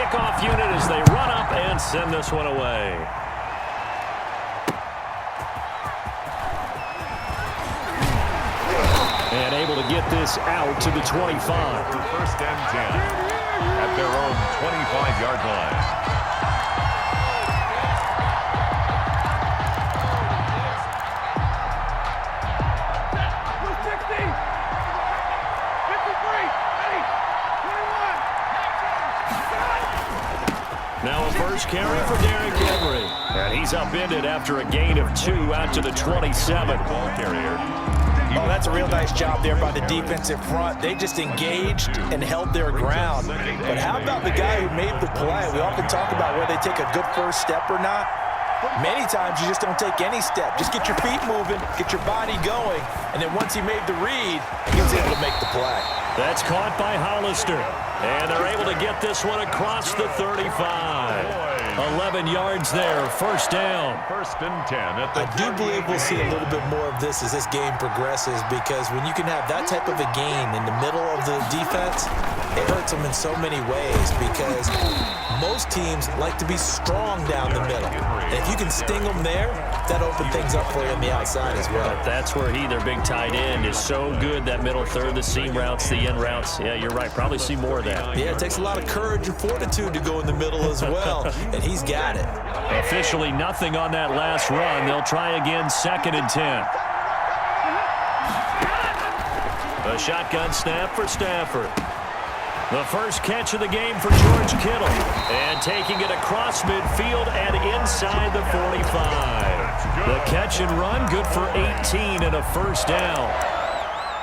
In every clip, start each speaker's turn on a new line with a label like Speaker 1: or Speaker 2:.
Speaker 1: kickoff unit as they run up and send this one away. And able to get this out to the 25.
Speaker 2: First and 10 at their own 25-yard line.
Speaker 1: Now a first carry for Derrick Henry. And he's upended after a gain of 2 out to the 27.
Speaker 2: Ball carrier.
Speaker 3: Oh, that's a real nice job there by the defensive front. They just engaged and held their ground. But how about the guy who made the play? We often talk about whether they take a good first step or not. Many times you just don't take any step. Just get your feet moving, get your body going, and then once he made the read, he was able to make the play.
Speaker 1: That's caught by Hollister. And they're able to get this one across the 35. 11 yards there, first down.
Speaker 2: First and 10 at the
Speaker 3: I do believe we'll see a little bit more of this as this game progresses, because when you can have that type of a gain in the middle of the defense, it hurts them in so many ways, because most teams like to be strong down the middle. And if you can sting them there, that opens things up for you on the outside as well.
Speaker 1: But that's where their big tight end, is so good, that middle third, the seam routes, the in routes. Yeah, you're right. Probably see more of that.
Speaker 3: Yeah, it takes a lot of courage and fortitude to go in the middle as well, and he's got it.
Speaker 1: Officially nothing on that last run. They'll try again, 2nd and 10. A shotgun snap for Stafford. The first catch of the game for George Kittle. And taking it across midfield and inside the 45. The catch and run, good for 18 and a first down.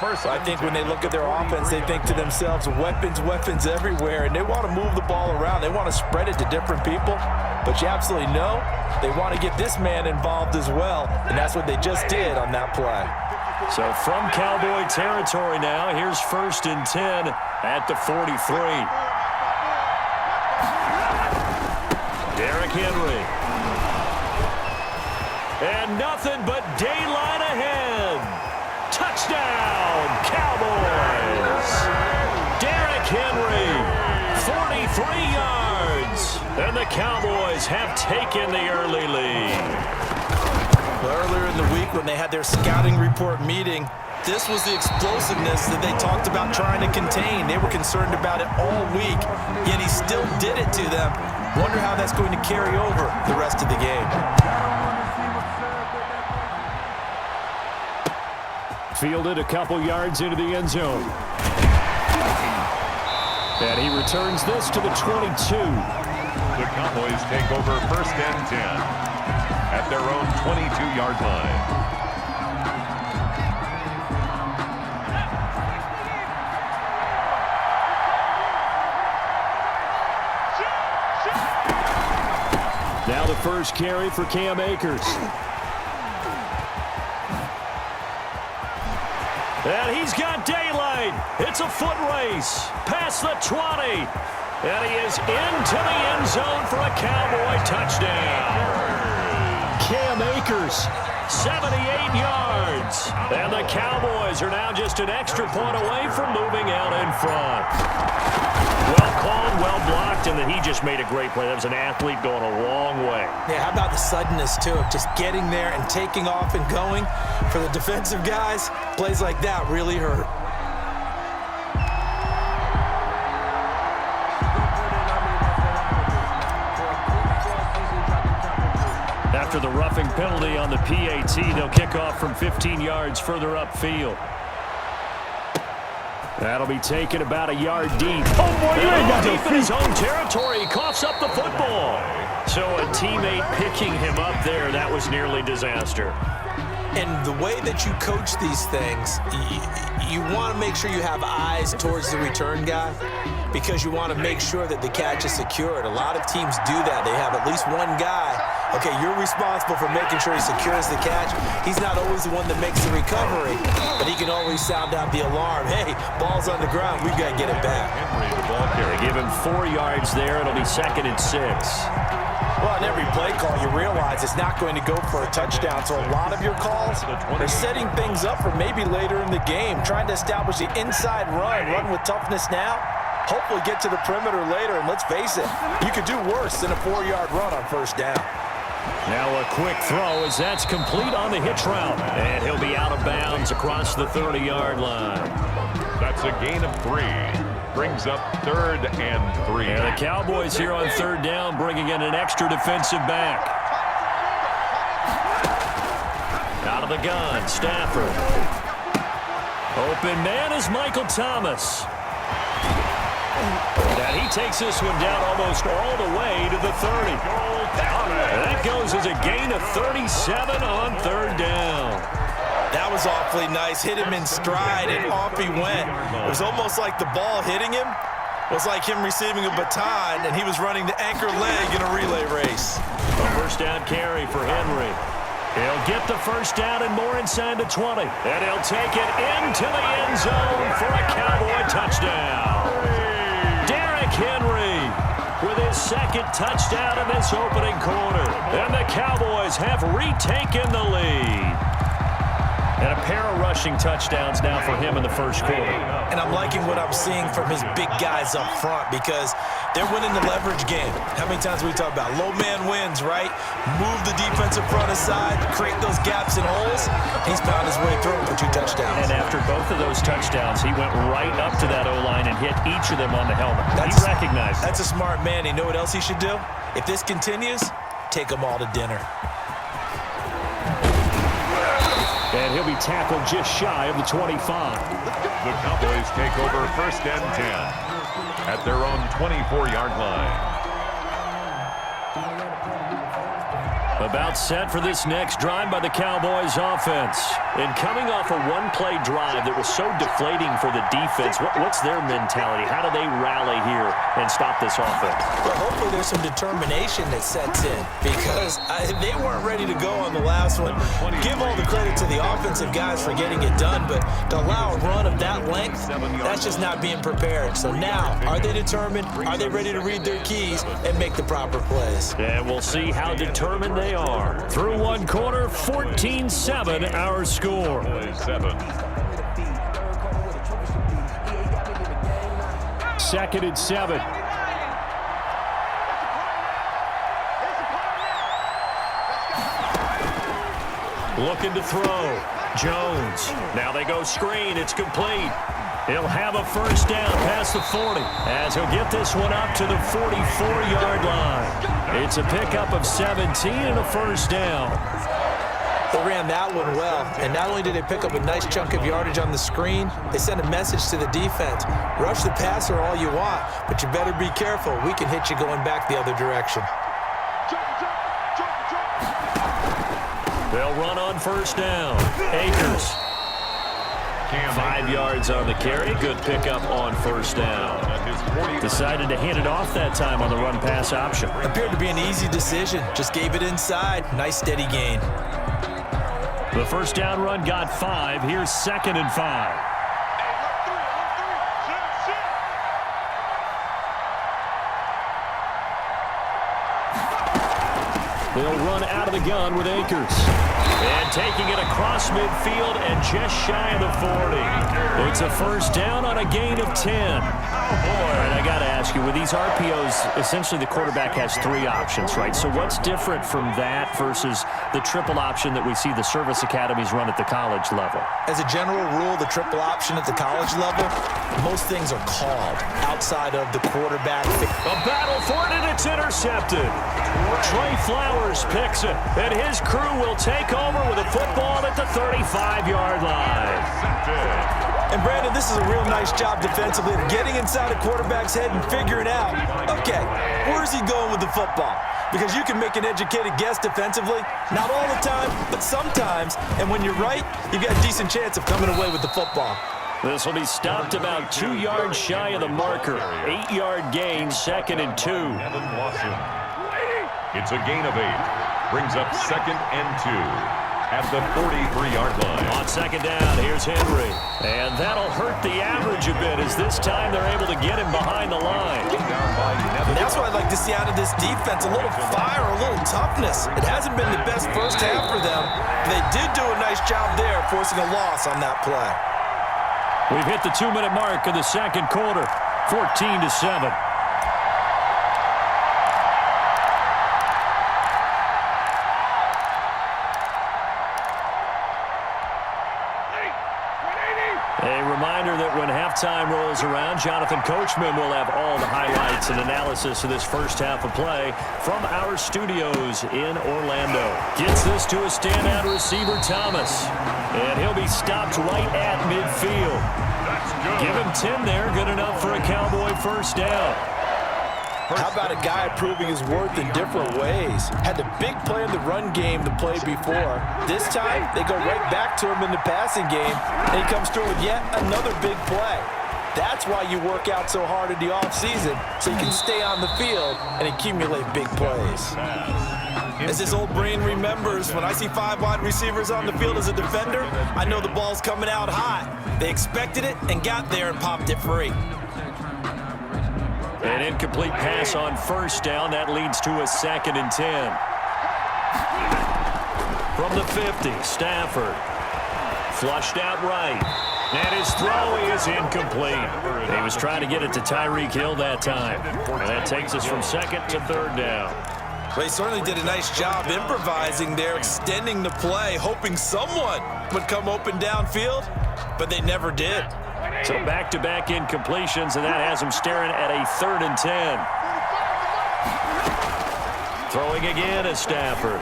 Speaker 3: I think when they look at their offense, they think to themselves, weapons, weapons everywhere, and they want to move the ball around. They want to spread it to different people, but you absolutely know they want to get this man involved as well, and that's what they just did on that play.
Speaker 1: So from Cowboy territory now, here's 1st and 10 at the 43. Derrick Henry. And nothing but daylight ahead. Touchdown, Cowboys! Derrick Henry, 43 yards. And the Cowboys have taken the early lead.
Speaker 3: Earlier in the week when they had their scouting report meeting, this was the explosiveness that they talked about trying to contain. They were concerned about it all week, yet he still did it to them. Wonder how that's going to carry over the rest of the game.
Speaker 1: Fielded a couple yards into the end zone. And he returns this to the 22.
Speaker 2: The Cowboys take over 1st and 10 at their own 22-yard line.
Speaker 1: Now the first carry for Cam Akers. And he's got daylight. It's a foot race. Past the 20. And he is into the end zone for a Cowboy touchdown. Cam Akers, 78 yards. And the Cowboys are now just an extra point away from moving out in front. Well called, well blocked, and then he just made a great play. That was an athlete going a long way.
Speaker 3: Yeah, how about the suddenness, too, of just getting there and taking off and going? For the defensive guys, plays like that really hurt.
Speaker 1: After the roughing penalty on the PAT, they'll kick off from 15 yards further upfield. That'll be taken about a yard deep.
Speaker 4: Oh, boy, you ain't got
Speaker 1: deep in his own territory. He coughs up the football. So a teammate picking him up there, that was nearly disaster.
Speaker 3: And the way that you coach these things, you want to make sure you have eyes towards the return guy, because you want to make sure that the catch is secured. A lot of teams do that. They have at least one guy. Okay, you're responsible for making sure he secures the catch. He's not always the one that makes the recovery, but he can always sound out the alarm. Hey, ball's on the ground. We've got to get it back.
Speaker 1: They give him 4 yards there. It'll be 2nd and 6.
Speaker 3: Well, in every play call, you realize it's not going to go for a touchdown. So a lot of your calls are setting things up for maybe later in the game, trying to establish the inside run with toughness now. hopefully get to the perimeter later. And let's face it, you could do worse than a 4-yard run on first down.
Speaker 1: Now a quick throw as that's complete on the hitch route. And he'll be out of bounds across the 30-yard line.
Speaker 2: That's a gain of 3. Brings up 3rd and 3.
Speaker 1: And the Cowboys here on 3rd down, bringing in an extra defensive back. Out of the gun, Stafford. Open man is Michael Thomas. And he takes this one down almost all the way to the 30. That goes as a gain of 37 on 3rd down.
Speaker 3: That was awfully nice. Hit him in stride, and off he went. It was almost like the ball hitting him was like him receiving a baton, and he was running the anchor leg in a relay race.
Speaker 1: A first down carry for Henry. He'll get the first down and more inside the 20. And he'll take it into the end zone for a Cowboy touchdown. Derrick Henry with his 2nd touchdown in this opening quarter. And the Cowboys have retaken the lead. And a pair of rushing touchdowns now for him in the first quarter.
Speaker 3: And I'm liking what I'm seeing from his big guys up front because they're winning the leverage game. How many times we talk about low man wins, right? Move the defensive front aside, create those gaps and holes. He's found his way through for 2 touchdowns.
Speaker 1: And after both of those touchdowns, he went right up to that O-line and hit each of them on the helmet. He recognized it.
Speaker 3: That's a smart man. You know what else he should do? If this continues, take them all to dinner.
Speaker 1: And he'll be tackled just shy of the 25.
Speaker 2: The Cowboys take over 1st and 10 at their own 24-yard line.
Speaker 1: About set for this next drive by the Cowboys offense. And coming off a one-play drive that was so deflating for the defense, what's their mentality? How do they rally here and stop this offense?
Speaker 3: Well, hopefully there's some determination that sets in because they weren't ready to go on the last one. Give all the credit to the offensive guys for getting it done, but to allow a run of that length, that's just not being prepared. So now, are they determined? Are they ready to read their keys and make the proper plays?
Speaker 1: And we'll see how determined they are. Through one quarter, 14-7 our score. 2nd and 7. Looking to throw. Jones. Now they go screen. It's complete. He'll have a first down past the 40 as he'll get this one up to the 44-yard line. It's a pickup of 17 and a first down.
Speaker 3: They ran that one well, and not only did they pick up a nice chunk of yardage on the screen, they sent a message to the defense. Rush the passer all you want, but you better be careful. We can hit you going back the other direction.
Speaker 1: They'll run on first down. Akers. 5 yards on the carry. Good pickup on first down. Decided to hand it off that time on the run-pass option.
Speaker 3: Appeared to be an easy decision. Just gave it inside. Nice steady gain.
Speaker 1: The first down run got 5. Here's 2nd and 5. They'll run out of the gun with Akers. And taking it across midfield and just shy of the 40. It's a first down on a gain of 10. All right, I got to ask you, with these RPOs, essentially the quarterback has 3 options, right? So what's different from that versus the triple option that we see the service academies run at the college level?
Speaker 3: As a general rule, the triple option at the college level, most things are called outside of the quarterback.
Speaker 1: A battle for it, and it's intercepted. Trey Flowers picks it, and his crew will take over with a football at the 35-yard line.
Speaker 3: And, Brandon, this is a real nice job defensively of getting inside a quarterback's head and figuring out, okay, where's he going with the football? Because you can make an educated guess defensively, not all the time, but sometimes. And when you're right, you've got a decent chance of coming away with the football.
Speaker 1: This will be stopped about 2 yards shy of the marker. 8-yard gain, 2nd and 2.
Speaker 2: It's a gain of 8. Brings up 2nd and 2 at the 43-yard line.
Speaker 1: On 2nd down, here's Henry. And that'll hurt the average a bit as this time they're able to get him behind the line.
Speaker 3: And that's what I'd like to see out of this defense, a little fire, a little toughness. It hasn't been the best first half for them. They did do a nice job there, forcing a loss on that play.
Speaker 1: We've hit the 2-minute mark of the second quarter. 14-7. A reminder that when halftime rolls around, Jonathan Coachman will have all the highlights and analysis of this first half of play from our studios in Orlando. Gets this to a standout receiver, Thomas. And he'll be stopped right at midfield. Give him 10 there, good enough for a Cowboy first down.
Speaker 3: How about a guy proving his worth in different ways? Had the big play in the run game the play before. This time, they go right back to him in the passing game, and he comes through with yet another big play. That's why you work out so hard in the offseason, so you can stay on the field and accumulate big plays. As his old brain remembers, when I see 5 wide receivers on the field as a defender, I know the ball's coming out hot. They expected it and got there and popped it free.
Speaker 1: An incomplete pass on first down. That leads to a 2nd and 10. From the 50, Stafford. Flushed out right. And his throw is incomplete. He was trying to get it to Tyreek Hill that time. And that takes us from 2nd to 3rd down.
Speaker 3: They certainly did a nice job improvising there, extending the play, hoping someone would come open downfield, but they never did.
Speaker 1: So back-to-back incompletions, and that has him staring at a 3rd and 10. Throwing again is Stafford.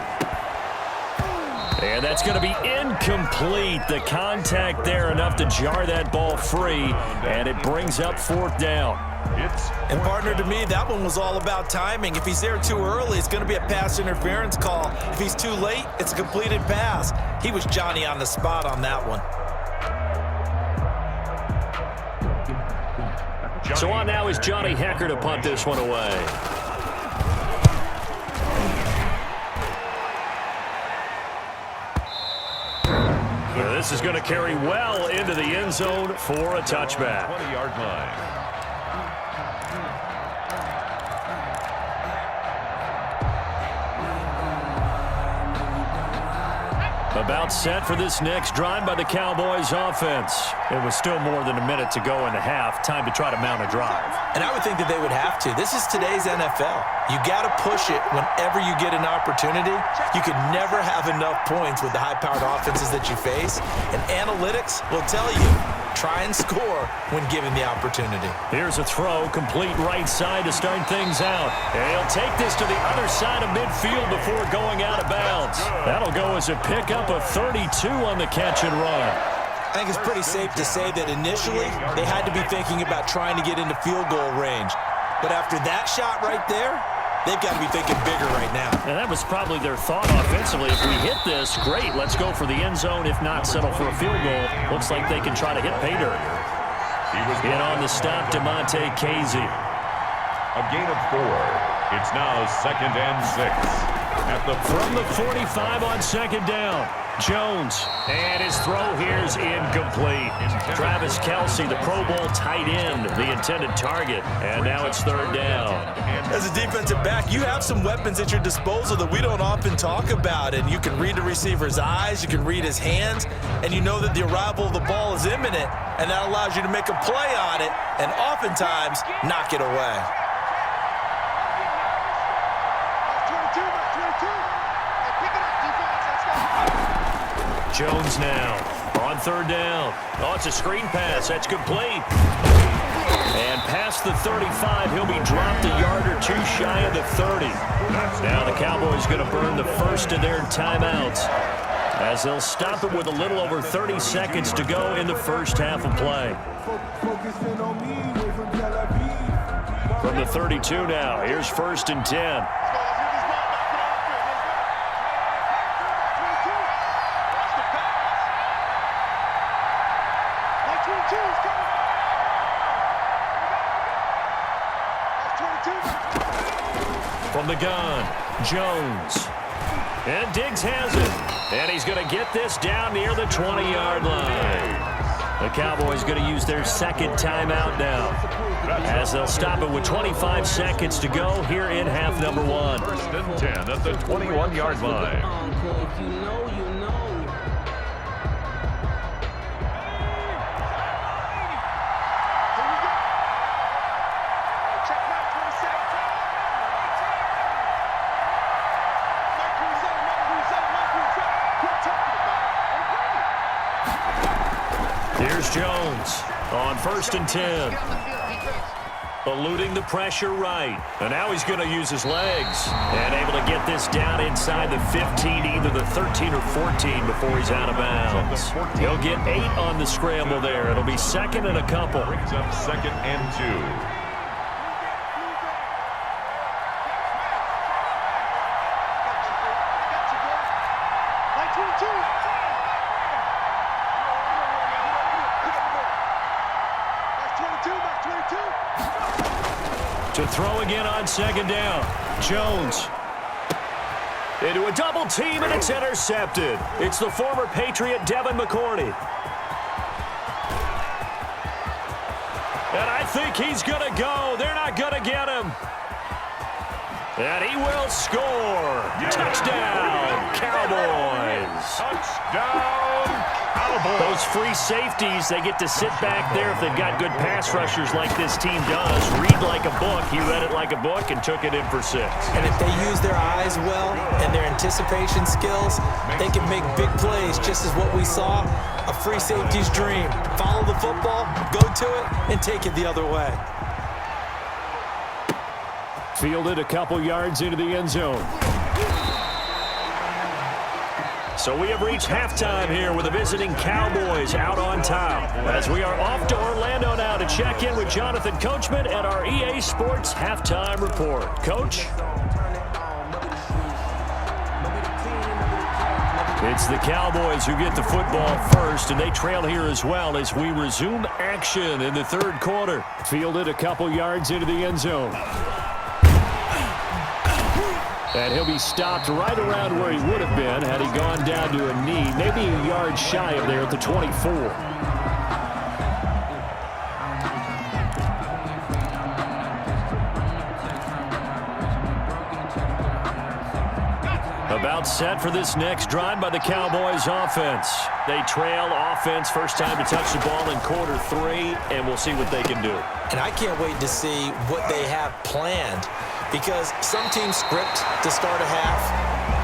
Speaker 1: And that's going to be incomplete. The contact there enough to jar that ball free, and it brings up 4th down.
Speaker 3: And partner, to me, that one was all about timing. If he's there too early, it's going to be a pass interference call. If he's too late, it's a completed pass. He was Johnny on the spot on that one.
Speaker 1: So on now is Johnny Hecker to punt this one away. This is going to carry well into the end zone for a touchback.
Speaker 2: 20-yard line.
Speaker 1: About set for this next drive by the Cowboys offense. It was still more than a minute to go in the half. Time to try to mount a drive.
Speaker 3: And I would think that they would have to. This is today's NFL. You got to push it whenever you get an opportunity. You could never have enough points with the high-powered offenses that you face. And analytics will tell you, try and score when given the opportunity.
Speaker 1: Here's a throw, complete right side to start things out. And he'll take this to the other side of midfield before going out of bounds. That'll go as a pickup of 32 on the catch and run.
Speaker 3: I think it's pretty safe to say that initially they had to be thinking about trying to get into field goal range. But after that shot right there, they've got to be thinking bigger right now.
Speaker 1: And that was probably their thought offensively. If we hit this, great, let's go for the end zone. If not, settle for a field goal. Looks like they can try to hit pay dirt. In on the stop, DeMonte Casey.
Speaker 2: A gain of 4. It's now 2nd and 6.
Speaker 1: From the 45 on 2nd down. Jones, and his throw here is incomplete. Travis Kelce, the Pro Bowl tight end, the intended target, and now it's 3rd down.
Speaker 3: As a defensive back, you have some weapons at your disposal that we don't often talk about, and you can read the receiver's eyes, you can read his hands, and you know that the arrival of the ball is imminent, and that allows you to make a play on it, and oftentimes knock it away.
Speaker 1: Jones now on 3rd down. Oh, it's a screen pass. That's complete. And past the 35, he'll be dropped a yard or two shy of the 30. Now the Cowboys going to burn the first of their timeouts as they'll stop it with a little over 30 seconds to go in the first half of play. From the 32 now, here's 1st and 10. From the gun, Jones. And Diggs has it. And he's going to get this down near the 20-yard line. The Cowboys going to use their 2nd timeout now, as they'll stop it with 25 seconds to go here in half number 1.
Speaker 2: 1st and 10 at the 21-yard line.
Speaker 1: Jones on 1st and 10. Eluding the pressure right. And now he's going to use his legs. And able to get this down inside the 15, either the 13 or 14 before he's out of bounds. He'll get 8 on the scramble there. It'll be 2nd and a couple.
Speaker 2: Brings up 2nd and 2.
Speaker 1: To throw again on 2nd down. Jones. Into a double team, and it's intercepted. It's the former Patriot Devin McCourty. And I think he's going to go. They're not going to get him. And he will score. Touchdown, Cowboys.
Speaker 2: Touchdown, Cowboys.
Speaker 1: Those free safeties, they get to sit back there if they've got good pass rushers like this team does. Read like a book. He read it like a book and took it in for 6.
Speaker 3: And if they use their eyes well and their anticipation skills, they can make big plays, just as what we saw, a free safety's dream. Follow the football, go to it, and take it the other way.
Speaker 1: Fielded a couple yards into the end zone. So we have reached halftime here with the visiting Cowboys out on top. As we are off to Orlando now to check in with Jonathan Coachman and our EA Sports Halftime Report. Coach? It's the Cowboys who get the football first, and they trail here as well as we resume action in the 3rd quarter. Fielded a couple yards into the end zone. And he'll be stopped right around where he would have been had he gone down to a knee, maybe a yard shy of there at the 24. About set for this next drive by the Cowboys offense. They trail offense, first time to touch the ball in quarter 3, and we'll see what they can do.
Speaker 3: And I can't wait to see what they have planned, because some teams script to start a half.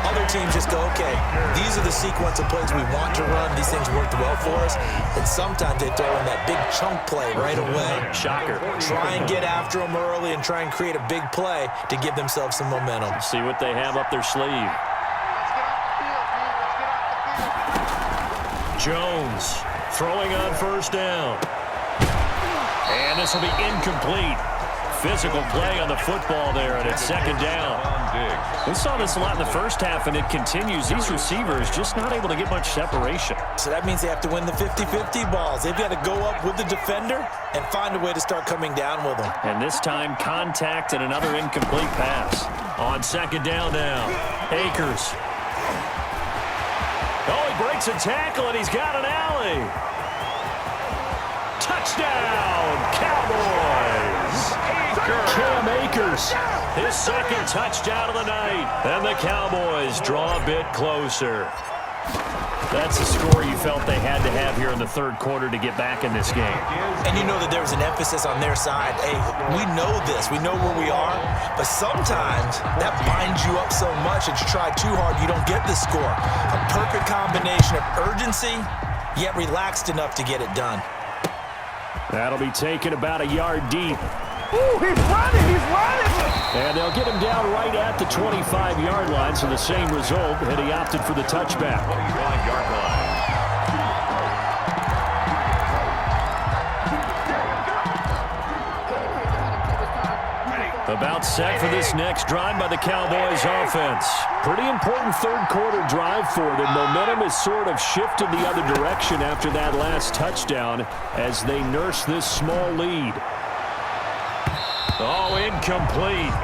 Speaker 3: Other teams just go, okay, these are the sequence of plays we want to run. These things worked well for us. And sometimes they throw in that big chunk play right away.
Speaker 1: Shocker. Try
Speaker 3: and get after them early and try and create a big play to give themselves some momentum.
Speaker 1: See what they have up their sleeve. Jones throwing on 1st down. And this will be incomplete. Physical play on the football there, and it's 2nd down. We saw this a lot in the first half, and it continues. These receivers just not able to get much separation.
Speaker 3: So that means they have to win the 50-50 balls. They've got to go up with the defender and find a way to start coming down with them.
Speaker 1: And this time, contact and another incomplete pass. On 2nd down now, Akers. Oh, he breaks a tackle, and he's got an alley. Touchdown, Cowboys. Cam Akers, his 2nd touchdown of the night. And the Cowboys draw a bit closer. That's the score you felt they had to have here in the 3rd quarter to get back in this game.
Speaker 3: And you know that there was an emphasis on their side. Hey, we know this. We know where we are. But sometimes that binds you up so much that you try too hard, you don't get the score. A perfect combination of urgency, yet relaxed enough to get it done.
Speaker 1: That'll be taken about a yard deep.
Speaker 4: Ooh, he's running, he's running!
Speaker 1: And they'll get him down right at the 25-yard line, so the same result, and he opted for the touchback.
Speaker 2: 25-yard line.
Speaker 1: About set for this next drive by the Cowboys offense. Pretty important 3rd quarter drive for them. Momentum has sort of shifted the other direction after that last touchdown as they nurse this small lead. Oh, incomplete.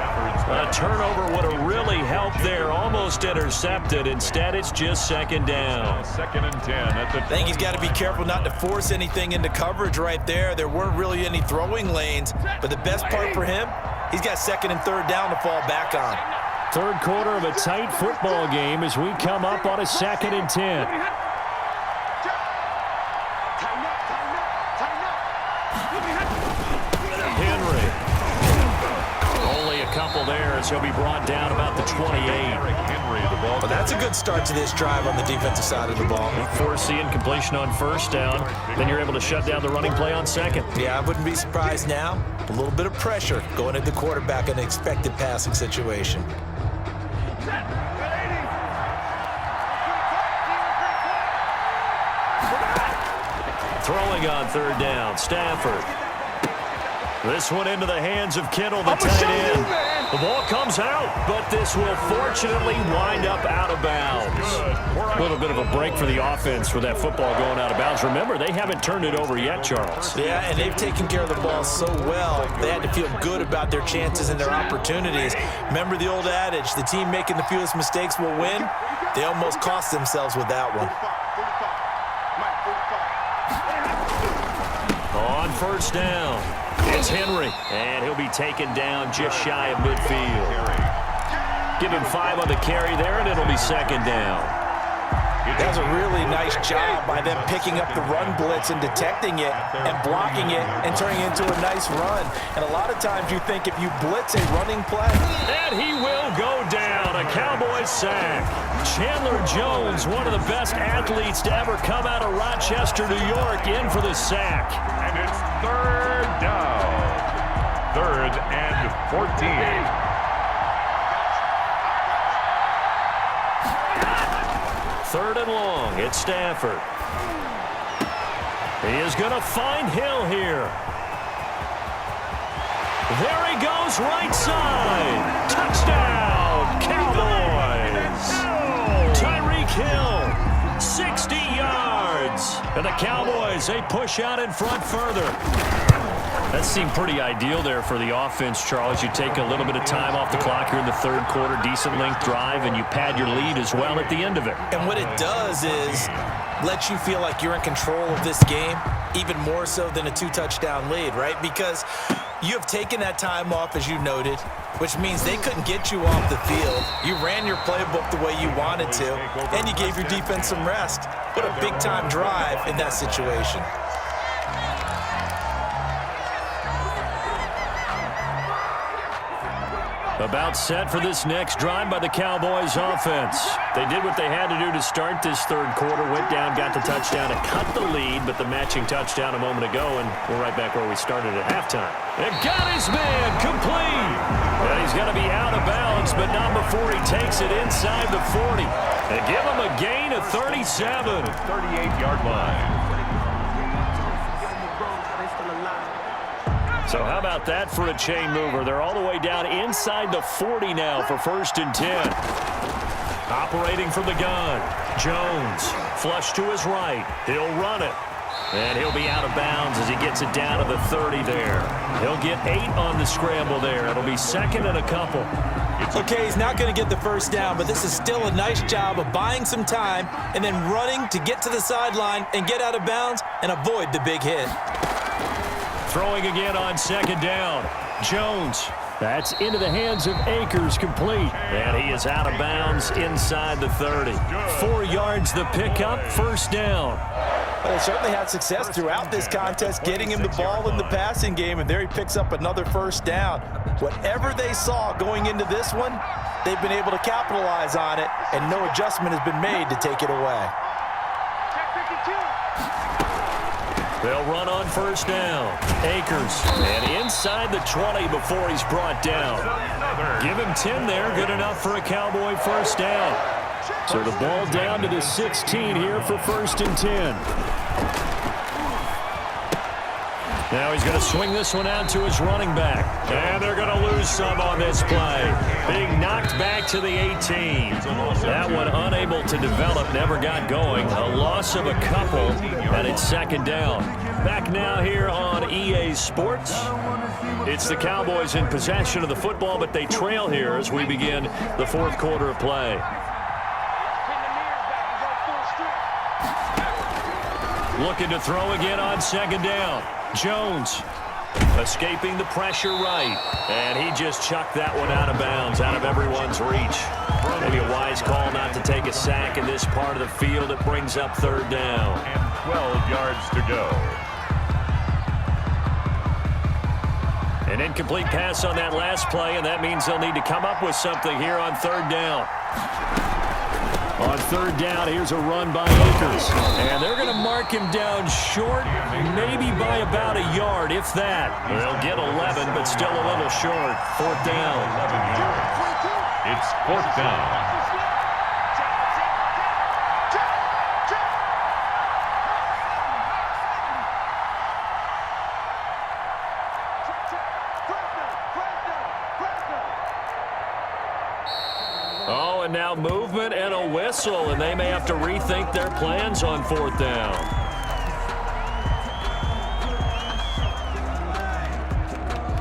Speaker 1: A turnover would have really helped there. Almost intercepted. Instead, it's just 2nd down.
Speaker 2: 2nd and 10.
Speaker 3: I think he's got to be careful not to force anything into coverage right there. There weren't really any throwing lanes. But the best part for him, he's got 2nd and 3rd down to fall back on.
Speaker 1: 3rd quarter of a tight football game as we come up on a 2nd and 10. Couple there as he'll be brought down about the 28.
Speaker 3: Well, that's a good start to this drive on the defensive side of the ball.
Speaker 1: Force the incompletion on first down. Then you're able to shut down the running play on second.
Speaker 3: Yeah, I wouldn't be surprised now. A little bit of pressure going at the quarterback in an expected passing situation.
Speaker 1: Throwing on third down, Stafford. This one into the hands of Kittle, the tight end. The ball comes out, but this will fortunately wind up out of bounds. A little bit of a break for the offense with that football going out of bounds. Remember, they haven't turned it over yet, Charles.
Speaker 3: Yeah, and they've taken care of the ball so well, they had to feel good about their chances and their opportunities. Remember the old adage, the team making the fewest mistakes will win? They almost cost themselves with that one.
Speaker 1: On first down, it's Henry, and he'll be taken down just shy of midfield. Give him 5 on the carry there, and it'll be second down.
Speaker 3: That was a really nice job by them picking up the run blitz and detecting it and blocking it and turning it into a nice run. And a lot of times you think if you blitz a running play.
Speaker 1: And he will go down, a Cowboys sack. Chandler Jones, one of the best athletes to ever come out of Rochester, New York, in for the sack.
Speaker 2: And it's third down. 3rd and 14.
Speaker 1: Third and long, it's Stafford. He is going to find Hill here. There he goes, right side. Touchdown, Cowboys. Tyreek Hill, 60 yards. And the Cowboys, they push out in front further. That seemed pretty ideal there for the offense, Charles. You take a little bit of time off the clock here in the third quarter, decent length drive, and you pad your lead as well at the end of it.
Speaker 3: And what it does is let you feel like you're in control of this game, even more so than a 2-touchdown lead, right? Because you have taken that time off, as you noted, which means they couldn't get you off the field. You ran your playbook the way you wanted to, and you gave your defense some rest. What a big-time drive in that situation.
Speaker 1: About set for this next drive by the Cowboys offense. They did what they had to do to start this third quarter, went down, got the touchdown to cut the lead, but the matching touchdown a moment ago, and we're right back where we started at halftime. It got his man complete. And he's going to be out of bounds, but not before he takes it inside the 40. They give him a gain of 37.
Speaker 2: 38-yard line.
Speaker 1: So how about that for a chain mover? They're all the way down inside the 40 now for 1st and 10. Operating from the gun. Jones, flush to his right. He'll run it. And he'll be out of bounds as he gets it down to the 30 there. He'll get 8 on the scramble there. It'll be 2nd and a couple.
Speaker 3: Okay, he's not going to get the first down, but this is still a nice job of buying some time and then running to get to the sideline and get out of bounds and avoid the big hit.
Speaker 1: Throwing again on 2nd down. Jones. That's into the hands of Akers, complete. And he is out of bounds inside the 30. 4 yards the pickup, 1st down.
Speaker 3: Well, they certainly had success throughout this contest, getting him the ball in the passing game, and there he picks up another 1st down. Whatever they saw going into this one, they've been able to capitalize on it, and no adjustment has been made to take it away.
Speaker 1: They'll run on 1st down. Akers, and inside the 20 before he's brought down. Give him 10 there, good enough for a Cowboy 1st down. So the ball down to the 16 here for 1st and 10. Now he's going to swing this one out to his running back. And they're going to lose some on this play. Being knocked back to the 18. That one unable to develop, never got going. A loss of a couple, and it's 2nd down. Back now here on EA Sports. It's the Cowboys in possession of the football, but they trail here as we begin the 4th quarter of play. Looking to throw again on 2nd down. Jones escaping the pressure right. And he just chucked that one out of bounds, out of everyone's reach. Maybe a wise call not to take a sack in this part of the field. It brings up 3rd down.
Speaker 2: And 12 yards to go.
Speaker 1: An incomplete pass on that last play, and that means they'll need to come up with something here on third down. On third down, here's a run by Akers. And they're going to mark him down short, maybe by about a yard, if that. They'll get 11, but still a little short. Fourth down.
Speaker 2: 11 yards. It's fourth down.
Speaker 1: Oh, and now movement and a whistle, and they may have to rethink their plans on fourth down.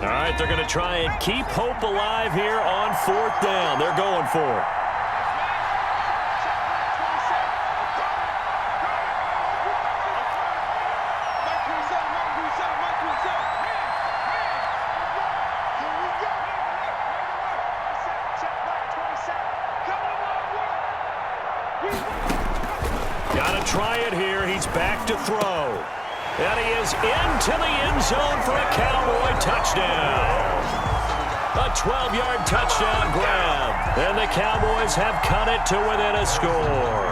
Speaker 1: All right, they're going to try and keep hope alive here on fourth down. They're going for it. Got to try it here. He's back to throw. And he is into the end zone for a Cowboy touchdown. A 12-yard touchdown grab. And the Cowboys have cut it to within a score.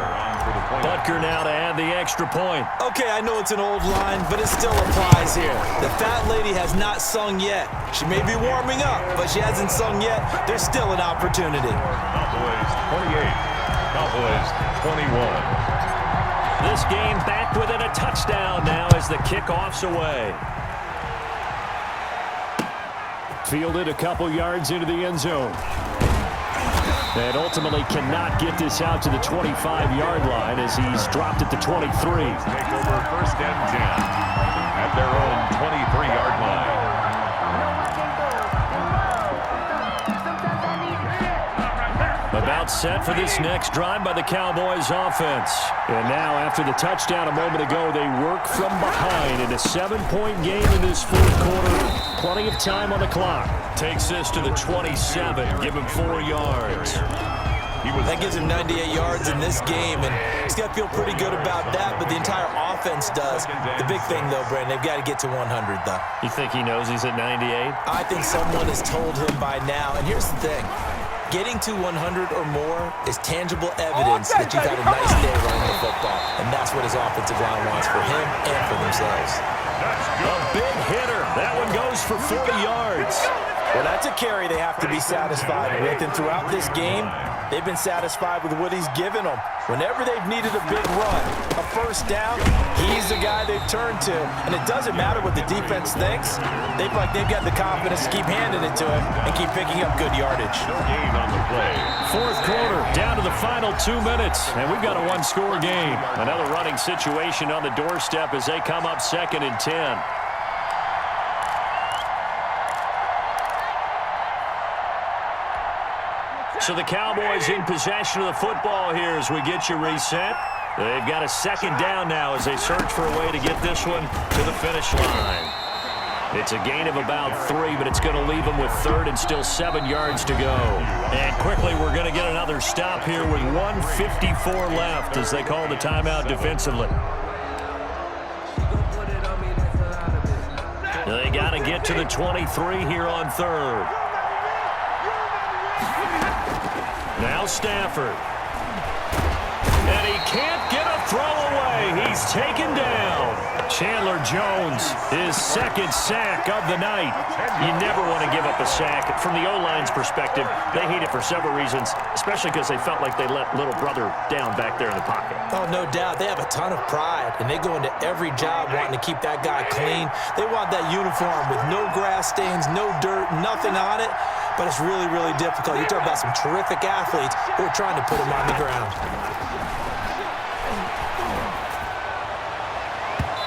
Speaker 1: Butker now to add the extra point.
Speaker 3: Okay, I know it's an old line, but it still applies here. The fat lady has not sung yet. She may be warming up, but she hasn't sung yet. There's still an opportunity.
Speaker 2: Cowboys 28. Cowboys 21.
Speaker 1: This game back within a touchdown now as the kickoff's away. Fielded a couple yards into the end zone. And ultimately cannot get this out to the 25-yard line as he's dropped at the 23.
Speaker 2: Take over first and 10 at their own 23-yard line.
Speaker 1: About set for this next drive by the Cowboys offense. And now after the touchdown a moment ago, they work from behind in a 7-point game in this fourth quarter. Plenty of time on the clock. Takes this to the 27. Give him 4 yards.
Speaker 3: That gives him 98 yards in this game, and he's got to feel pretty good about that, but the entire offense does. The big thing, though, Brandon, they've got to get to 100, though.
Speaker 1: You think he knows he's at 98?
Speaker 3: I think someone has told him by now, and here's the thing. Getting to 100 or more is tangible evidence that you've had a nice day running the football, and that's what his offensive line wants for him and for themselves.
Speaker 1: A big hitter. That one goes for 40 yards.
Speaker 3: Well, that's a carry they have to be satisfied with, and throughout this game, they've been satisfied with what he's given them. Whenever they've needed a big run, a first down, he's the guy they've turned to. And it doesn't matter what the defense thinks. They've got the confidence to keep handing it to him and keep picking up good yardage.
Speaker 2: No gain on the play.
Speaker 1: Fourth quarter, down to the final 2 minutes, and we've got a one-score game. Another running situation on the doorstep as they come up 2nd and 10. So the Cowboys in possession of the football here as we get you reset. They've got a second down now as they search for a way to get this one to the finish line. It's a gain of about 3, but it's going to leave them with 3rd and still 7 yards to go. And quickly, we're going to get another stop here with 1:54 left as they call the timeout defensively. They got to get to the 23 here on 3rd. Now Stafford. And he can't get a throw away. He's taken down. Chandler Jones, his 2nd sack of the night. You never want to give up a sack. From the O-line's perspective, they hate it for several reasons, especially because they felt like they let little brother down back there in the pocket.
Speaker 3: Oh, no doubt. They have a ton of pride, and they go into every job wanting to keep that guy clean. They want that uniform with no grass stains, no dirt, nothing on it. But it's really, really difficult. You talk about some terrific athletes who are trying to put him on the ground.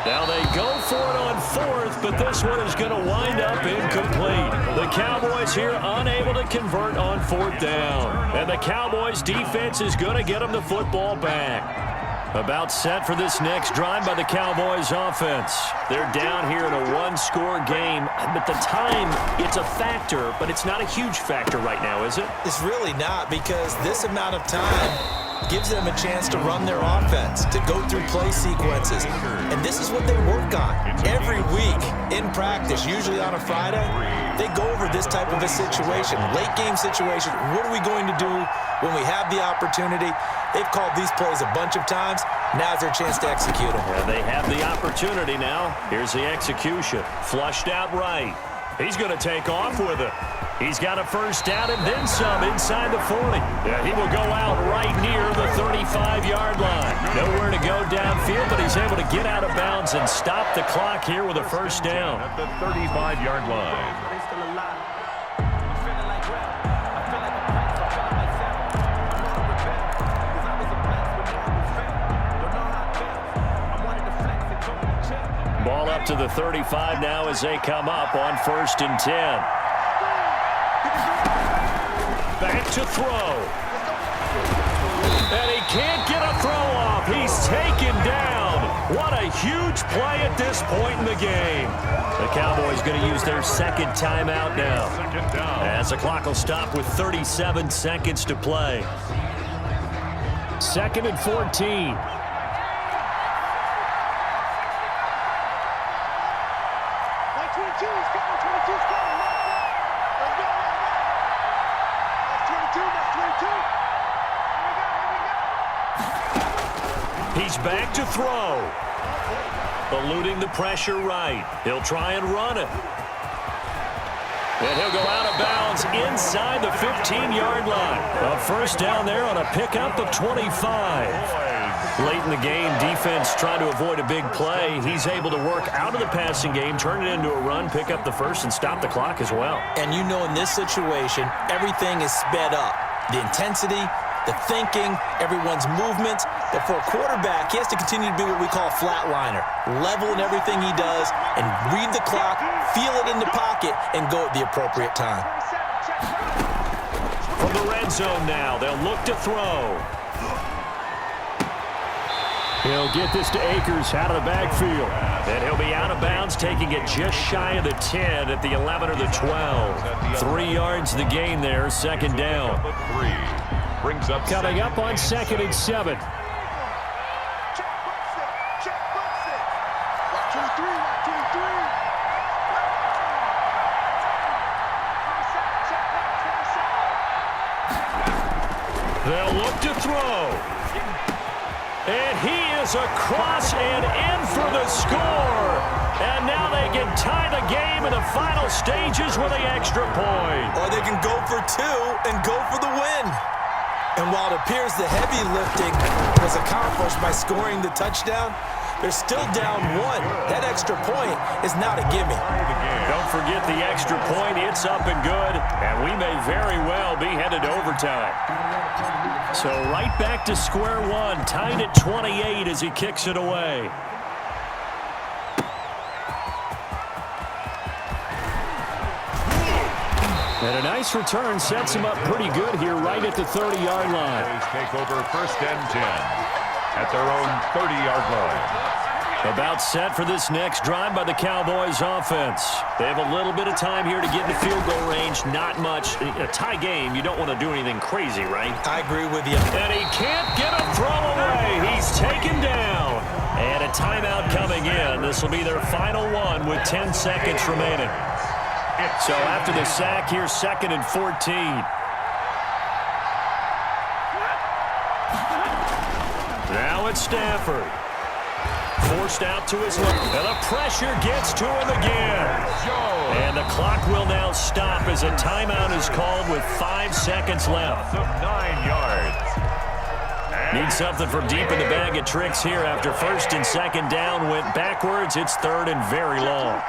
Speaker 1: Now they go for it on 4th, but this one is going to wind up incomplete. The Cowboys here unable to convert on 4th down. And the Cowboys defense is going to get them the football back. About set for this next drive by the Cowboys offense. They're down here in a one-score game. But the time, it's a factor, but it's not a huge factor right now, is it?
Speaker 3: It's really not, because this amount of time, gives them a chance to run their offense, to go through play sequences. And this is what they work on every week in practice, usually on a Friday. They go over this type of a situation, late game situation. What are we going to do when we have the opportunity? They've called these plays a bunch of times. Now's their chance to execute them.
Speaker 1: And they have the opportunity now. Here's the execution. Flushed out right. He's going to take off with it. He's got a first down and then some inside the 40. Yeah, he will go out right near the 35-yard line. Nowhere to go downfield, but he's able to get out of bounds and stop the clock here with a first down.
Speaker 2: At the 35-yard line.
Speaker 1: Ball up to the 35 now as they come up on 1st and 10. Back to throw. And he can't get a throw off. He's taken down. What a huge play at this point in the game. The Cowboys going to use their second timeout now. As the clock will stop with 37 seconds to play. 2nd and 14. He's back to throw. Eluding the pressure right. He'll try and run it. And he'll go out of bounds inside the 15-yard line. A first down there on a pickup of 25. Late in the game, defense trying to avoid a big play. He's able to work out of the passing game, turn it into a run, pick up the first, and stop the clock as well.
Speaker 3: And you know in this situation, everything is sped up. The intensity, the thinking, everyone's movement. But for a quarterback, he has to continue to be what we call a flatliner. Level in everything he does and read the clock, feel it in the pocket, and go at the appropriate time.
Speaker 1: From the red zone now, they'll look to throw. He'll get this to Akers out of the backfield. And he'll be out of bounds, taking it just shy of the 10 at the 11 or the 12. 3 yards the gain there, 2nd down.
Speaker 2: Brings up
Speaker 1: coming up on 2nd and 7. They'll look to throw. And he is across and in for the score. And now they can tie the game in the final stages with the extra point.
Speaker 3: Or they can go for 2 and go for the win. And while it appears the heavy lifting was accomplished by scoring the touchdown, they're still down 1. That extra point is not a gimme.
Speaker 1: Don't forget the extra point. It's up and good. And we may very well be headed to overtime. So right back to square one, tied at 28 as he kicks it away. And a nice return sets him up pretty good here right at the 30-yard line.
Speaker 2: Take over 1st and 10 at their own 30-yard line.
Speaker 1: About set for this next drive by the Cowboys offense. They have a little bit of time here to get in the field goal range. Not much. A tie game, you don't want to do anything crazy, right?
Speaker 3: I agree with you.
Speaker 1: And he can't get a throw away. He's taken down. And a timeout coming in. This will be their final one with 10 seconds remaining. So after the sack, here's 2nd and 14. Now it's Stafford. Forced out to his left. And the pressure gets to him again. And the clock will now stop as a timeout is called with 5 seconds left.
Speaker 2: 9 yards.
Speaker 1: Need something from deep in the bag of tricks here after 1st and 2nd down went backwards. It's 3rd and very long.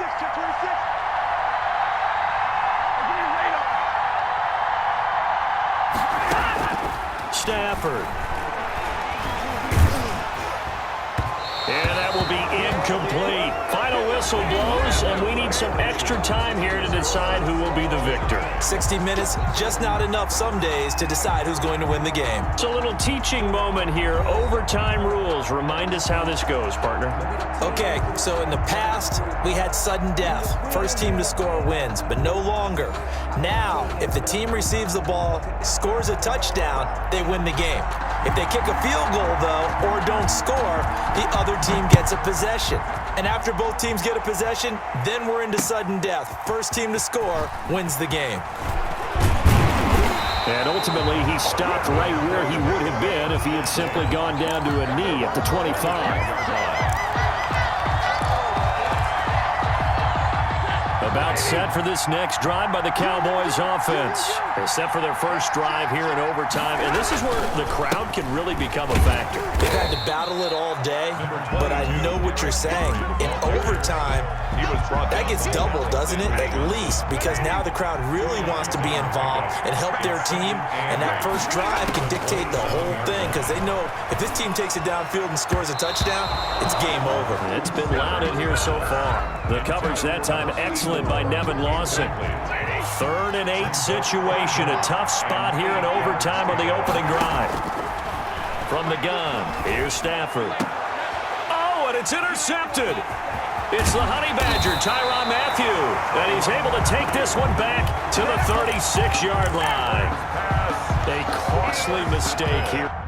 Speaker 1: Stafford. And that will be incomplete. Final whistle blows, and we need some extra time here to decide who will be the victor.
Speaker 3: 60 minutes, just not enough some days to decide who's going to win the game.
Speaker 1: It's a little teaching moment here. Overtime rules. Remind us how this goes, partner.
Speaker 3: Okay, so in the past, we had sudden death. First team to score wins, but no longer. Now, if the team receives the ball, scores a touchdown, they win the game. If they kick a field goal, though, or don't score, the other team gets a possession. And after both teams get a possession, then we're into sudden death. First team to score wins the game.
Speaker 1: And ultimately, he stopped right where he would have been if he had simply gone down to a knee at the 25. About set for this next drive by the Cowboys offense. They're set for their first drive here in overtime, and this is where the crowd can really become a factor.
Speaker 3: They've had to battle it all day, but I know what you're saying. In overtime, that gets doubled, doesn't it? At least, because now the crowd really wants to be involved and help their team, and that first drive can dictate the whole thing because they know if this team takes it downfield and scores a touchdown, it's game over.
Speaker 1: It's been loud in here so far. The coverage that time excellent by Nevin Lawson. 3rd and 8 situation. A tough spot here in overtime on the opening drive. From the gun, here's Stafford. Oh, and it's intercepted. It's the Honey Badger, Tyrann Mathieu. And he's able to take this one back to the 36-yard line. A costly mistake here.